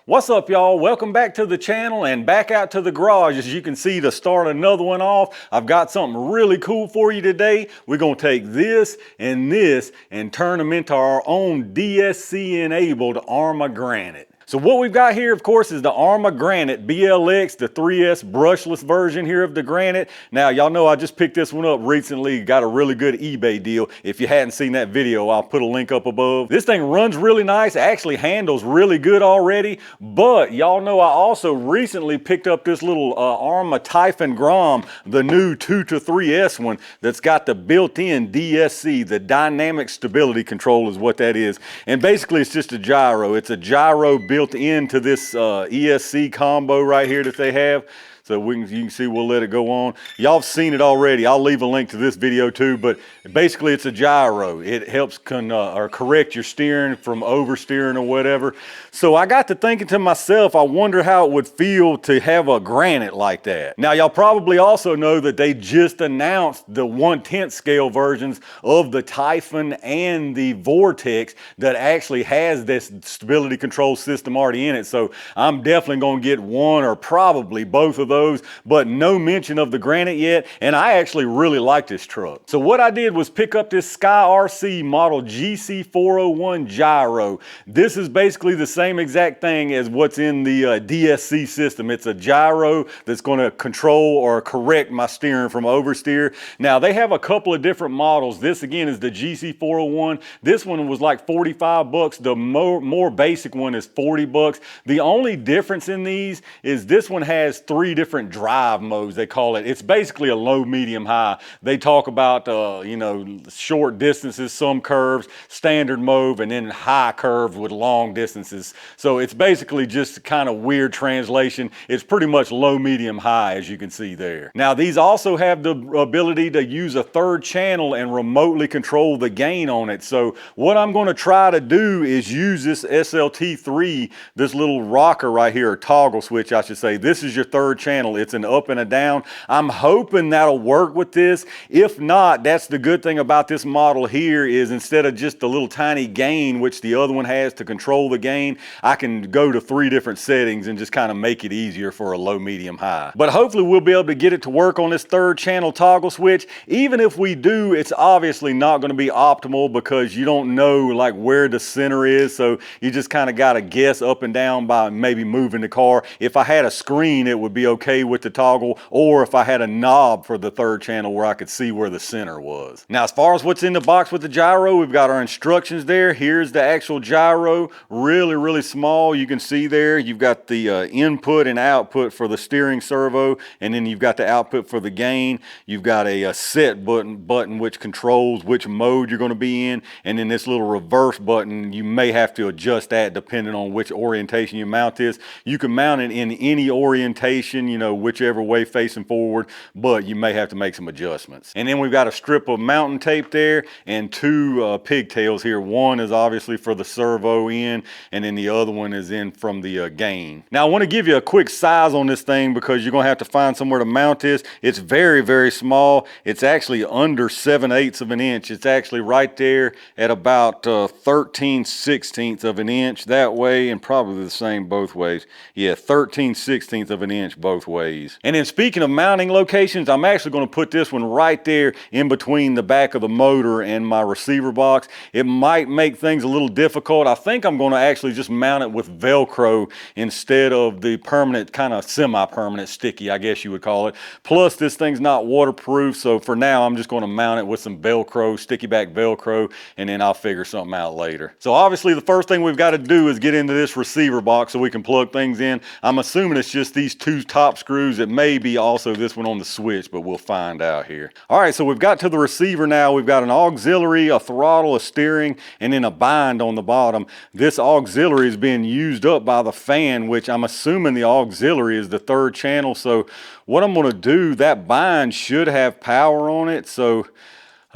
What's up, y'all? Welcome back to the channel and back out to the garage. As you can see, to start another one off, I've got something really cool for you today. We're gonna take this and turn them into our own DSC enabled Arrma granite. So what we've got here, of course, is the Arrma Granite BLX, the 3S brushless version here of the Granite. Now, y'all know I just picked this one up recently, got a really good eBay deal. If you hadn't seen that video, I'll put a link up above. This thing runs really nice, actually handles really good already, but y'all know I also recently picked up this little Arrma Typhon Grom, the new 2 to 3S one that's got the built-in DSC, the dynamic stability control is what that is. And basically it's just a gyro. It's a gyro built into this ESC combo right here that they have. So you can see we'll let it go on. Y'all have seen it already. I'll leave a link to this video too, but basically it's a gyro. It helps correct your steering from oversteering or whatever. So I got to thinking to myself, I wonder how it would feel to have a granite like that. Now y'all probably also know that they just announced the 1/10 scale versions of the Typhon and the Vortex that actually has this stability control system already in it. So I'm definitely gonna get one or probably both of those, but no mention of the Granite yet, and I actually really like this truck. So what I did was pick up this SkyRC model GC401 gyro. This is basically the same exact thing as what's in the DSC system. It's a gyro that's going to control or correct my steering from oversteer. Now they have a couple of different models. This again is the GC401. This one was like 45 bucks. The more basic one is 40 bucks. The only difference in these is this one has 3 different drive modes, they call it. It's basically a low, medium, high. They talk about you know, short distances, some curves, standard mode, and then high curves with long distances. So it's basically just kind of weird translation. It's pretty much low, medium, high, as you can see there. Now these also have the ability to use a 3rd channel and remotely control the gain on it. So what I'm going to try to do is use this SLT3, this little rocker right here, or toggle switch I should say. This is your 3rd channel. It's an up and a down. I'm hoping that'll work with this. If not, that's the good thing about this model here is instead of just the little tiny gain, which the other one has to control the gain, I can go to 3 different settings and just kind of make it easier for a low, medium, high. But hopefully we'll be able to get it to work on this 3rd channel toggle switch. Even if we do, it's obviously not going to be optimal because you don't know like where the center is. So you just kind of got to guess up and down by maybe moving the car. If I had a screen, it would be okay with the toggle, or if I had a knob for the 3rd channel where I could see where the center was. Now as far as what's in the box with the gyro, we've got our instructions there. Here's the actual gyro, really small. You can see there you've got the input and output for the steering servo, and then you've got the output for the gain. You've got a set button which controls which mode you're going to be in, and then this little reverse button, you may have to adjust that depending on which orientation you mount this. You can mount it in any orientation, you know, whichever way facing forward, but you may have to make some adjustments. And then we've got a strip of mounting tape there and 2 pigtails here. One is obviously for the servo in, and then the other one is in from the gain. Now I want to give you a quick size on this thing because you're going to have to find somewhere to mount this. It's very small. It's actually under 7/8 of an inch. It's actually right there at about 13/16 of an inch that way, and probably the same both ways. Yeah, 13/16 of an inch both ways. And then speaking of mounting locations, I'm actually going to put this one right there in between the back of the motor and my receiver box. It might make things a little difficult. I think I'm going to actually just mount it with Velcro instead of the permanent, kind of semi-permanent sticky, I guess you would call it. Plus this thing's not waterproof, so for now I'm just going to mount it with some Velcro, sticky back Velcro, and then I'll figure something out later. So obviously the first thing we've got to do is get into this receiver box so we can plug things in. I'm assuming it's just these 2 top screws. It may be also this one on the switch, but we'll find out here. All right, so we've got to the receiver now. We've got an auxiliary, a throttle, a steering, and then a bind on the bottom. This auxiliary is being used up by the fan, which I'm assuming the auxiliary is the 3rd channel. So what I'm going to do, that bind should have power on it. So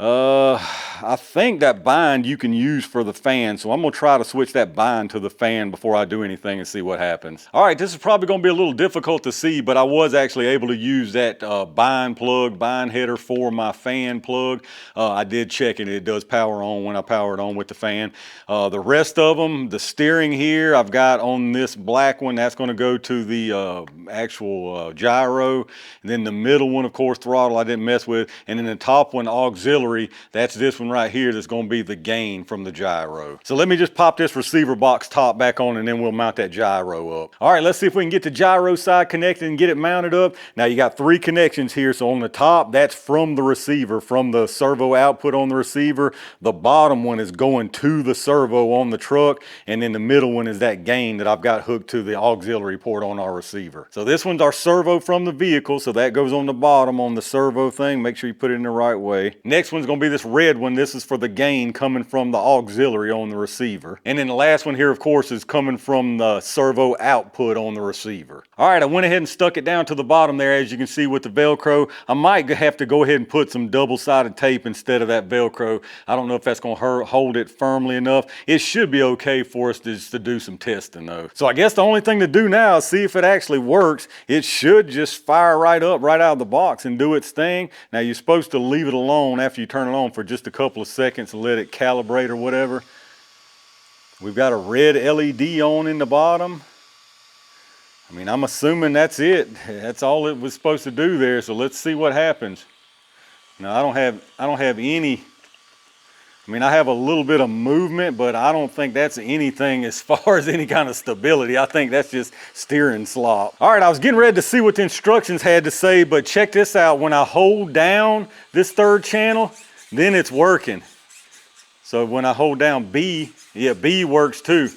I think that bind you can use for the fan, so I'm gonna try to switch that bind to the fan before I do anything and see what happens. All right, this is probably gonna be a little difficult to see, but I was actually able to use that bind header for my fan plug. I did check it, it does power on when I power it on with the fan. The rest of them, the steering here, I've got on this black one, that's gonna go to the actual gyro. And then the middle one, of course, throttle I didn't mess with. And then the top one, auxiliary, that's this one right here that's going to be the gain from the gyro. So let me just pop this receiver box top back on and then we'll mount that gyro up. All right, let's see if we can get the gyro side connected and get it mounted up. Now you got 3 connections here. So on the top, that's from the receiver, from the servo output on the receiver. The bottom one is going to the servo on the truck. And then the middle one is that gain that I've got hooked to the auxiliary port on our receiver. So this one's our servo from the vehicle. So that goes on the bottom on the servo thing. Make sure you put it in the right way. Next one's going to be this red one. This is for the gain coming from the auxiliary on the receiver. And then the last one here, of course, is coming from the servo output on the receiver. All right, I went ahead and stuck it down to the bottom there, as you can see with the Velcro. I might have to go ahead and put some double-sided tape instead of that Velcro. I don't know if that's going to hold it firmly enough. It should be okay for us to do some testing though. So I guess the only thing to do now is see if it actually works. It should just fire right up right out of the box and do its thing. Now you're supposed to leave it alone after you turn it on for just a couple of seconds and let it calibrate or whatever. We've got a red LED on in the bottom. I mean, I'm assuming that's it. That's all it was supposed to do there. So let's see what happens. Now I don't have any. I mean, I have a little bit of movement, but I don't think that's anything as far as any kind of stability. I think that's just steering slop. All right, I was getting ready to see what the instructions had to say, but check this out. When I hold down this 3rd channel, then it's working. So when I hold down B, yeah, B works too.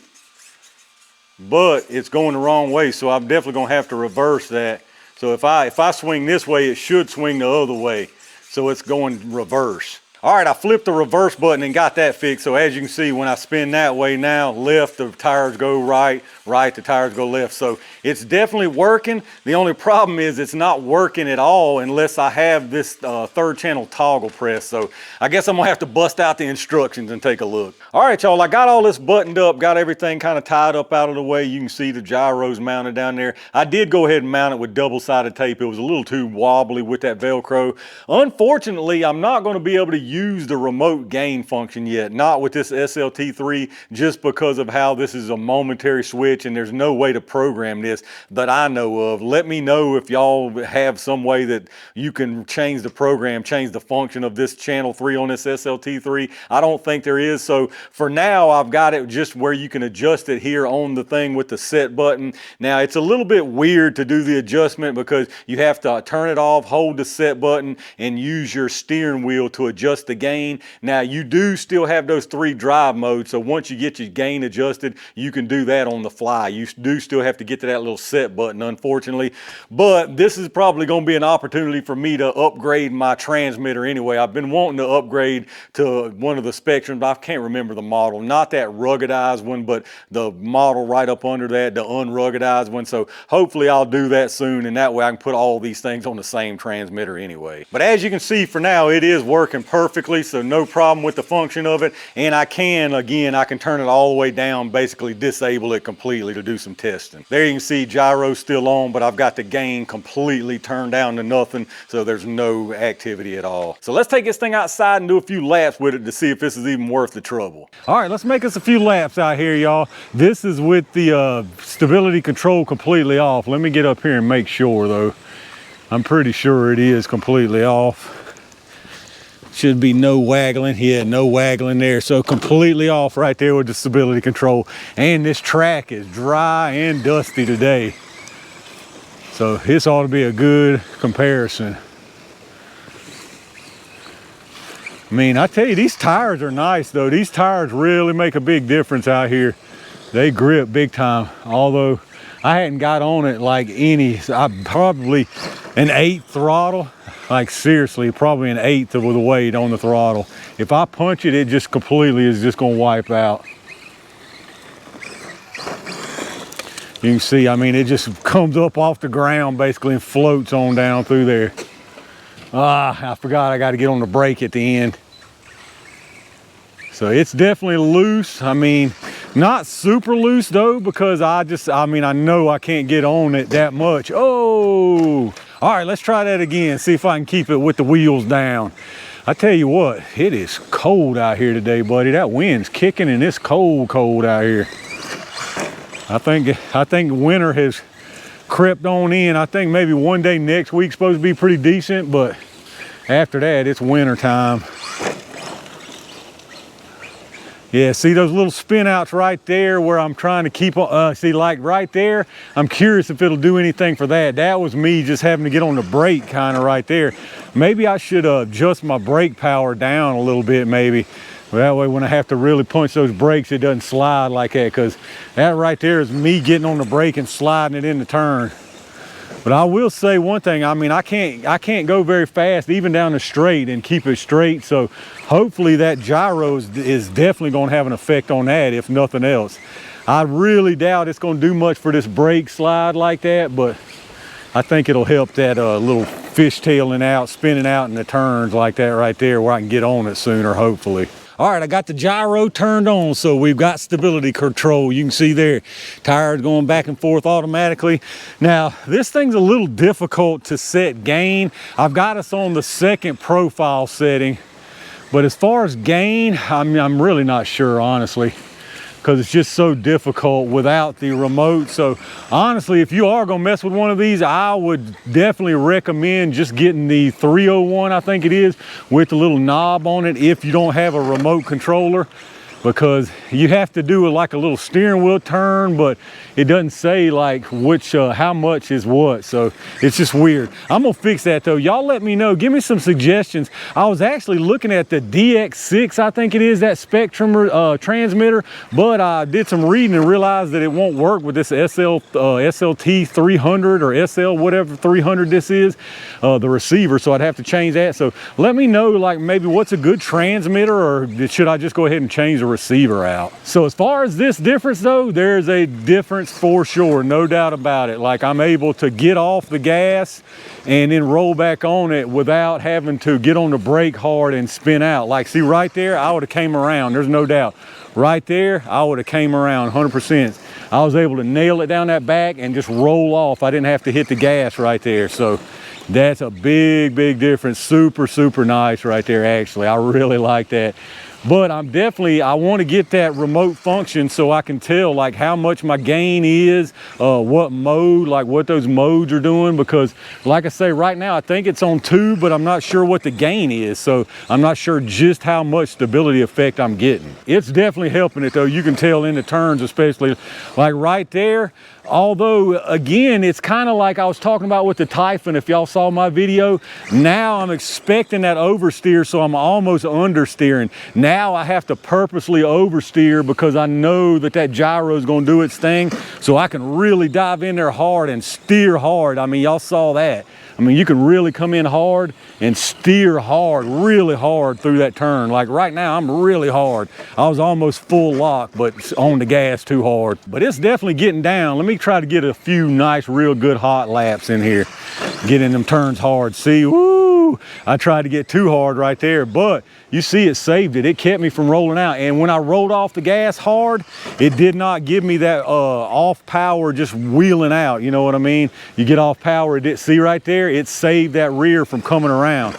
But it's going the wrong way, so I'm definitely gonna have to reverse that. So if I swing this way, it should swing the other way. So it's going reverse. All right, I flipped the reverse button and got that fixed. So as you can see, when I spin that way now, left, the tires go right, right, the tires go left. So it's definitely working. The only problem is it's not working at all unless I have this 3rd channel toggle press. So I guess I'm gonna have to bust out the instructions and take a look. All right, y'all, I got all this buttoned up, got everything kind of tied up out of the way. You can see the gyros mounted down there. I did go ahead and mount it with double-sided tape. It was a little too wobbly with that Velcro. Unfortunately, I'm not gonna be able to use the remote gain function yet, not with this SLT3, just because of how this is a momentary switch and there's no way to program this that I know of. Let me know if y'all have some way that you can change the program, change the function of this channel 3 on this SLT3. I don't think there is. So for now, I've got it just where you can adjust it here on the thing with the set button. Now it's a little bit weird to do the adjustment because you have to turn it off, hold the set button, and use your steering wheel to adjust the gain. Now you do still have those 3 drive modes, so once you get your gain adjusted, you can do that on the fly. You do still have to get to that little set button, unfortunately, but this is probably going to be an opportunity for me to upgrade my transmitter anyway. I've been wanting to upgrade to one of the Spectrums. I can't remember the model, not that ruggedized one, but the model right up under that, the unruggedized one. So hopefully I'll do that soon, and that way I can put all these things on the same transmitter anyway. But as you can see, for now it is working perfectly, so no problem with the function of it. And I can turn it all the way down, basically disable it completely to do some testing. There you can see gyro's still on, but I've got the gain completely turned down to nothing, so there's no activity at all. So let's take this thing outside and do a few laps with it to see if this is even worth the trouble. All right, let's make us a few laps out here, y'all. This is with the stability control completely off. Let me get up here and make sure though. I'm pretty sure it is completely off. Should be no waggling. Yeah, no waggling there. So completely off right there with the stability control. And this track is dry and dusty today. So this ought to be a good comparison. I mean, I tell you, these tires are nice though. These tires really make a big difference out here. They grip big time. Although I hadn't got on it like any, I'm probably an 8th throttle. Like seriously, probably an 1/8 of the weight on the throttle. If I punch it, it just completely is just gonna wipe out. You can see, I mean, it just comes up off the ground basically and floats on down through there. I forgot I got to get on the brake at the end. So it's definitely loose. I mean, not super loose though, because I know I can't get on it that much. Oh, all right, let's try that again. See if I can keep it with the wheels down. I tell you what, it is cold out here today, buddy. That wind's kicking and it's cold out here. I think winter has crept on in. I think maybe one day next week's supposed to be pretty decent, but after that, it's winter time. Yeah, see those little spin outs right there where I'm trying to keep on, see like right there, I'm curious if it'll do anything for that. That was me just having to get on the brake kind of right there. Maybe I should adjust my brake power down a little bit maybe. That way when I have to really punch those brakes, it doesn't slide like that, because that right there is me getting on the brake and sliding it in the turn. But I will say one thing, I mean, I can't go very fast even down the straight and keep it straight. So hopefully that gyro is definitely going to have an effect on that, if nothing else. I really doubt it's going to do much for this brake slide like that, but I think it'll help that little fishtailing out, spinning out in the turns like that right there, where I can get on it sooner, hopefully. All right, I got the gyro turned on, so we've got stability control. You can see there, tires going back and forth automatically. Now, this thing's a little difficult to set gain. I've got us on the second profile setting, but as far as gain, I'm really not sure, honestly, because it's just so difficult without the remote. So honestly, if you are gonna mess with one of these, I would definitely recommend just getting the 301, I think it is, with the little knob on it if you don't have a remote controller, because you have to do like a little steering wheel turn, but it doesn't say like which, how much is what. So it's just weird. I'm gonna fix that though. Y'all let me know, give me some suggestions. I was actually looking at the DX6, I think it is, that Spectrum transmitter, but I did some reading and realized that it won't work with this SLT 300 or SL, whatever 300 this is, the receiver. So I'd have to change that. So let me know like maybe what's a good transmitter, or should I just go ahead and change the receiver out? So as far as this difference though, there's a difference for sure, no doubt about it. Like I'm able to get off the gas and then roll back on it without having to get on the brake hard and spin out. Like see right there, I would have came around, there's no doubt. Right there, I would have came around 100%. I was able to nail it down that back and just roll off. I didn't have to hit the gas right there. So that's a big difference. Super nice right there, actually. I really like that. But I want to get that remote function so I can tell like how much my gain is, what mode, like what those modes are doing, because like I say, right now I think it's on 2, but I'm not sure what the gain is. So I'm not sure just how much stability effect I'm getting. It's definitely helping it though. You can tell in the turns, especially like right there. Although again, it's kind of like I was talking about with the Typhon, if y'all saw my video. Now I'm expecting that oversteer, so I'm almost understeering. Now I have to purposely oversteer because I know that that gyro is going to do its thing, so I can really dive in there hard and steer hard. I mean, y'all saw that. I mean, you can really come in hard and steer hard, really hard through that turn. Like right now, I'm really hard. I was almost full lock, but on the gas too hard. But it's definitely getting down. Let me try to get a few nice, real good hot laps in here. Getting them turns hard. See, woo! I tried to get too hard right there, but you see it saved it. It kept me from rolling out. And when I rolled off the gas hard, it did not give me that off power just wheeling out. You know what I mean? You get off power, see right there? It saved that rear from coming around.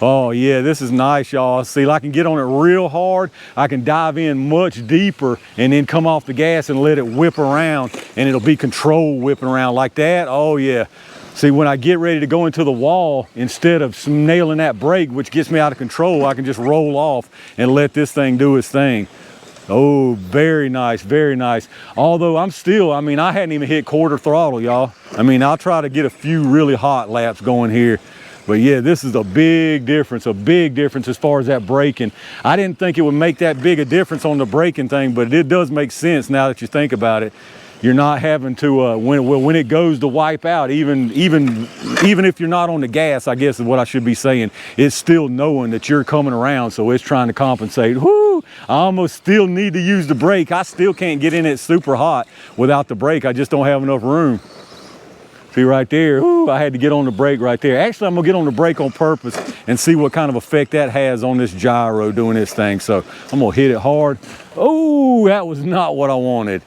Oh yeah, this is nice, y'all. See, I can get on it real hard. I can dive in much deeper and then come off the gas and let it whip around, and it'll be controlled whipping around like that. Oh yeah. See, when I get ready to go into the wall, instead of nailing that brake, which gets me out of control, I can just roll off and let this thing do its thing. Oh, very nice, very nice. Although I'm still, I mean, I hadn't even hit quarter throttle, y'all. I mean, I'll try to get a few really hot laps going here. But yeah, this is a big difference as far as that braking. I didn't think it would make that big a difference on the braking thing, but it does make sense now that you think about it. You're not having to, when it goes to wipe out, even if you're not on the gas, I guess is what I should be saying, it's still knowing that you're coming around, so it's trying to compensate. Whoo! I almost still need to use the brake. I still can't get in it super hot without the brake. I just don't have enough room. See right there, whoo, I had to get on the brake right there. Actually, I'm gonna get on the brake on purpose and see what kind of effect that has on this gyro doing this thing. So I'm gonna hit it hard. Oh, that was not what I wanted.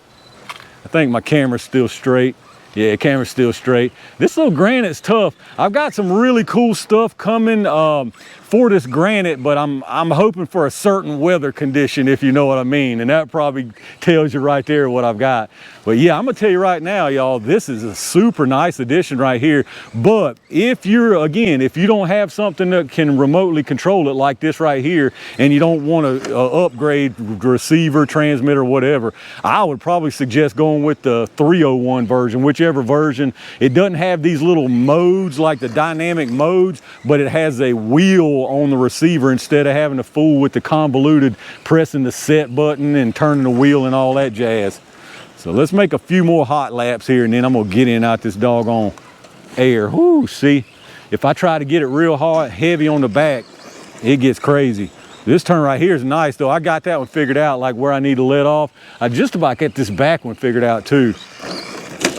I think my camera's still straight. Yeah, camera's still straight. This little Granite's tough. I've got some really cool stuff coming for this Granite, but I'm hoping for a certain weather condition, if you know what I mean. And that probably tells you right there what I've got. But yeah, I'm gonna tell you right now, y'all, this is a super nice addition right here. But if you're, again, if you don't have something that can remotely control it like this right here, and you don't want to upgrade receiver, transmitter, whatever, I would probably suggest going with the 301 version, whichever version. It doesn't have these little modes like the dynamic modes, but it has a wheel on the receiver instead of having to fool with the convoluted pressing the set button and turning the wheel and all that jazz. So let's make a few more hot laps here, and then I'm gonna get in out this doggone air. Whoo, see, if I try to get it real hard, heavy on the back, it gets crazy. This turn right here is nice though. I got that one figured out, like where I need to let off. I just about got this back one figured out too.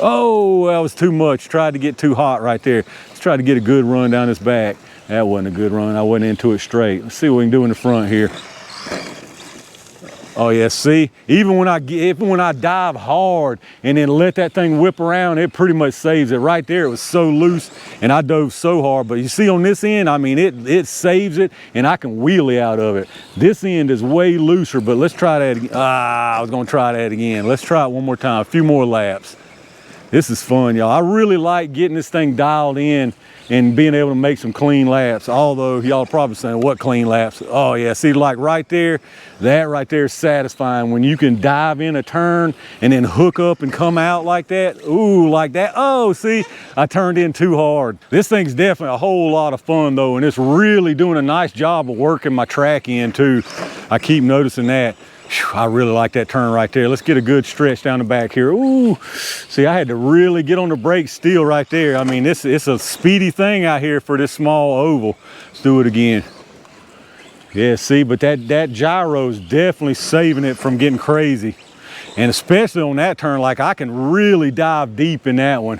Oh, that was too much. Tried to get too hot right there. Let's try to get a good run down this back. That wasn't a good run. I went into it straight. Let's see what we can do in the front here. Oh yeah, see, even when I dive hard and then let that thing whip around, it pretty much saves it. Right there, it was so loose and I dove so hard. But you see on this end, I mean, it saves it and I can wheelie out of it. This end is way looser, but let's try that again. I was gonna try that again. Let's try it one more time, a few more laps. This is fun, y'all. I really like getting this thing dialed in and being able to make some clean laps. Although y'all are probably saying, what clean laps? Oh yeah, see, like right there, that right there is satisfying when you can dive in a turn and then hook up and come out like that. Ooh, like that. Oh, see, I turned in too hard. This thing's definitely a whole lot of fun though, and it's really doing a nice job of working my track in too. I keep noticing that. I really like that turn right there. Let's get a good stretch down the back here. Ooh, see, I had to really get on the brakes still right there. I mean, it's a speedy thing out here for this small oval. Let's do it again. Yeah, see, but that gyro's definitely saving it from getting crazy. And especially on that turn, like I can really dive deep in that one.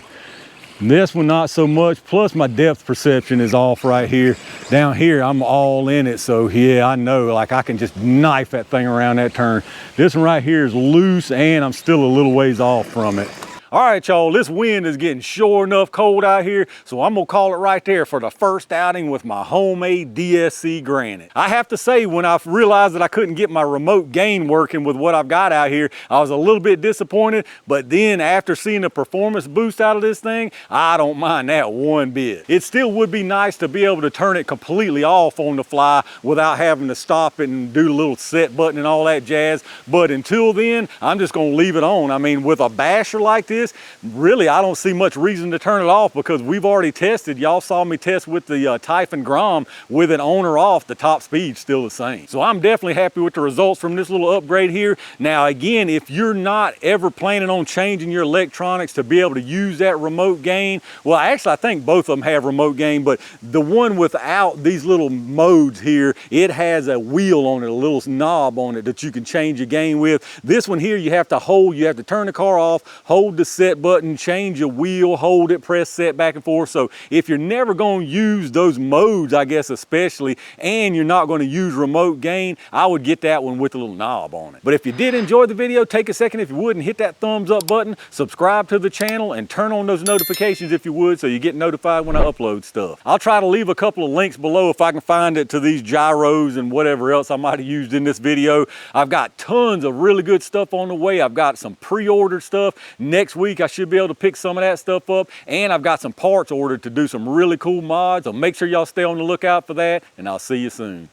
This one, not so much. Plus my depth perception is off right here. Down here, I'm all in it. So yeah, I know, like I can just knife that thing around that turn. This one right here is loose and I'm still a little ways off from it. All right, y'all, this wind is getting sure enough cold out here, so I'm gonna call it right there for the first outing with my homemade DSC Granite. I have to say, when I realized that I couldn't get my remote gain working with what I've got out here, I was a little bit disappointed, but then after seeing the performance boost out of this thing, I don't mind that one bit. It still would be nice to be able to turn it completely off on the fly without having to stop it and do the little set button and all that jazz, but until then, I'm just gonna leave it on. I mean, with a basher like this, really, I don't see much reason to turn it off because we've already tested. Y'all saw me test with the Typhon Grom with it on or off. The top speed's still the same. So I'm definitely happy with the results from this little upgrade here. Now, again, if you're not ever planning on changing your electronics to be able to use that remote gain, well, actually, I think both of them have remote gain, but the one without these little modes here, it has a wheel on it, a little knob on it that you can change your gain with. This one here, you have to hold, you have to turn the car off, hold the set button, change your wheel, hold it, press set back and forth. So if you're never going to use those modes, I guess especially, and you're not going to use remote gain, I would get that one with a little knob on it. But if you did enjoy the video, take a second if you would and hit that thumbs up button, subscribe to the channel, and turn on those notifications if you would so you get notified when I upload stuff. I'll try to leave a couple of links below if I can find it to these gyros and whatever else I might have used in this video. I've got tons of really good stuff on the way. I've got some pre-ordered stuff. Next week I should be able to pick some of that stuff up, and I've got some parts ordered to do some really cool mods, so make sure y'all stay on the lookout for that, and I'll see you soon.